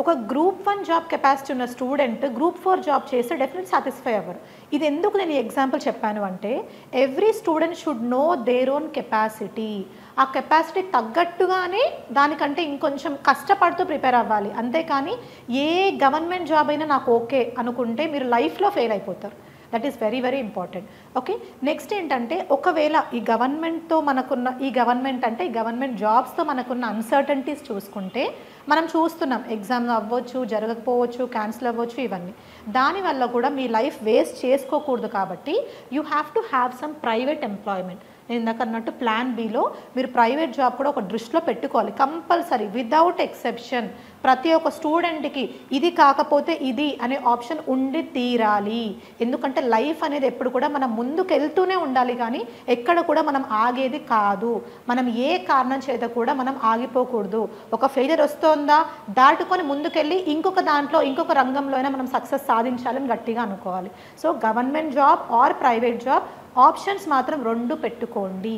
ఒక group 1 job capacity ఉన్న student group 4 job చేస్తే డెఫినెట్ సాటిస్ఫై అవ్వరు. ఇది ఎందుకు నేను ఈ ఎగ్జాంపుల్ చెప్పాను అంటే, every student should know their own capacity. ఆ కెపాసిటీ తగ్గట్టుగానే దానికంటే ఇంకొంచెం కష్టపడుతూ ప్రిపేర్ అవ్వాలి. అంతేకాని ఏ గవర్నమెంట్ జాబ్ అయినా నాకు ఓకే అనుకుంటే మీరు లైఫ్లో ఫెయిల్ అయిపోతారు. That is very very important. Okay, next ఏంటంటే, ఒకవేళ ఈ గవర్నమెంట్తో మనకున్న ఈ గవర్నమెంట్ జాబ్స్తో మనకున్న అన్సర్టనిటీస్ చూసుకుంటే మనం చూస్తున్నాం, ఎగ్జామ్ అవ్వచ్చు, జరగకపోవచ్చు, క్యాన్సిల్ అవ్వచ్చు, ఇవన్నీ. దానివల్ల కూడా మీ లైఫ్ వేస్ట్ చేసుకోకూడదు. కాబట్టి you have to have some private employment. నేను ఇందాక అన్నట్టు ప్లాన్ బిలో మీరు ప్రైవేట్ జాబ్ కూడా ఒక దృష్టిలో పెట్టుకోవాలి. కంపల్సరీ వితౌట్ ఎక్సెప్షన్ ప్రతి ఒక్క స్టూడెంట్కి ఇది కాకపోతే ఇది అనే ఆప్షన్ ఉండి తీరాలి. ఎందుకంటే లైఫ్ అనేది ఎప్పుడు కూడా మనం ముందుకు వెళ్తూనే ఉండాలి, కానీ ఎక్కడ కూడా మనం ఆగేది కాదు. మనం ఏ కారణం చేత కూడా మనం ఆగిపోకూడదు. ఒక ఫెయిలియర్ వస్తుందా దాటుకొని ముందుకెళ్ళి ఇంకొక రంగంలో అయినా మనం సక్సెస్ సాధించాలని గట్టిగా అనుకోవాలి. So government job or private job options మాత్రం 2 పెట్టుకోండి.